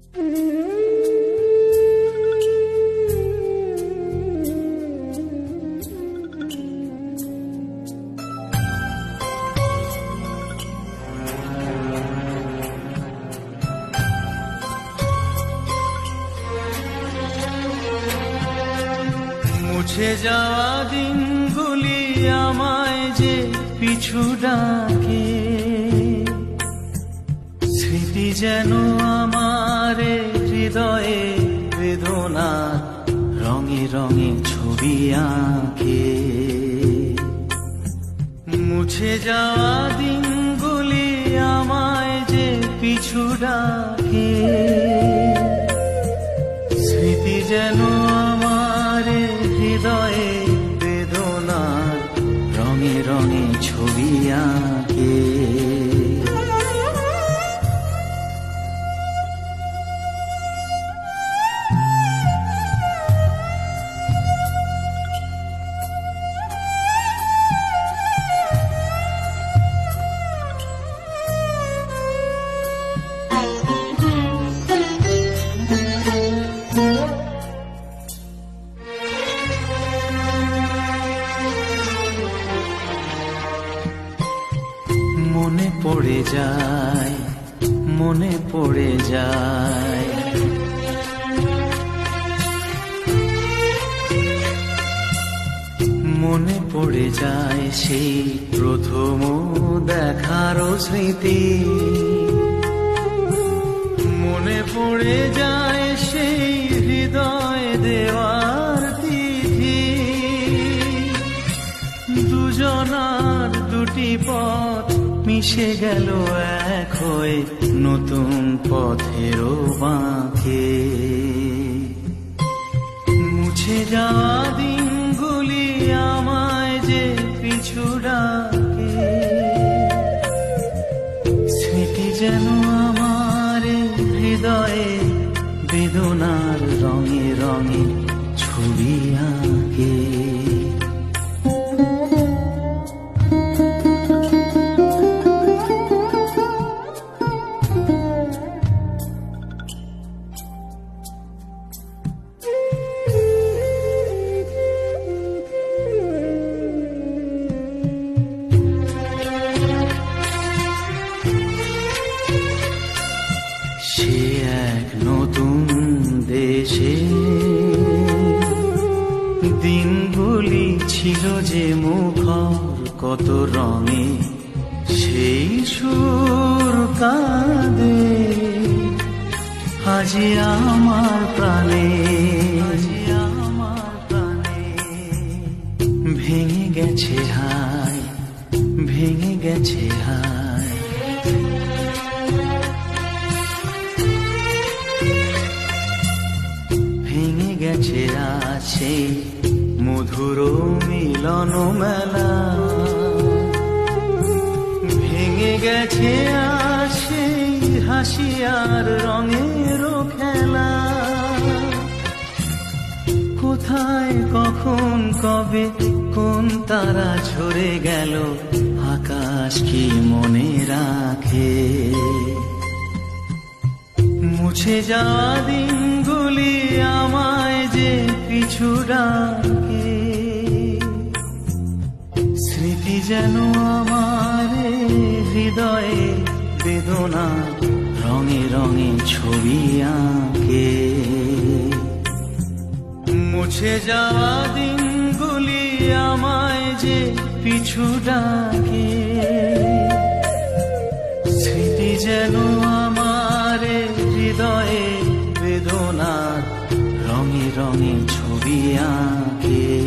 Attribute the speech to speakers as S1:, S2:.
S1: মুছে যাওয়া দিনগুলি আমায় যে পিছু ডাকে, স্মৃতি যেন আমার হৃদয়ে বেদনা রঙে রঙে ছবি আঁকে। মুছে যাওয়া দিনগুলি আমায় যে পিছু ডাকে, স্মৃতি যেন আমার হৃদয়ে বেদনা রঙে রঙে ছবি আঁকে। মনে পড়ে যায়, মনে পড়ে যায়, মনে পড়ে যায় সেই প্রথম দেখার স্মৃতি। মনে পড়ে যায় সেই হৃদয় দেওয়ার তিথি। দুজনার দুটি পথ মিশে গেল এক হয়ে নতুন পথেরও বাঁকে। মুছে যাওয়া দিনগুলি আমায় যে পিছু ডাকে, স্মৃতি যেন আমার হৃদয়ে বেদনার রঙে রঙে ছবি আঁকে। সে এক নতুন দেশে দিনগুলি ছিল যে মুখর কত রঙে, সেই সুর কাঁদে আজি আমার প্রাণে, আজি আমার প্রাণে। ভেঙে গেছে হায়, ভেঙে গেছে হায়, ভেঙে গেছে আছে মধুর মিলন মেলা। ভেঙে গেছে আছে হাসি আর রঙের খেলা। কোথায় কখন কবে কোন তারা ঝরে গেল, আকাশ কি মনে রাখে। মুছে যাওয়া দিনগুলি আমায় যে পিছু ডাকে, স্মৃতি যেন আমার হৃদয়ে বেদনা রঙে রঙে ছবি আঁকে। মুছে যাওয়া দিনগুলি আমায় যে পিছু ডাকে, স্মৃতি যেন আমার হৃদয়ে বেদনার রঙে রঙে ছবি আঁকে।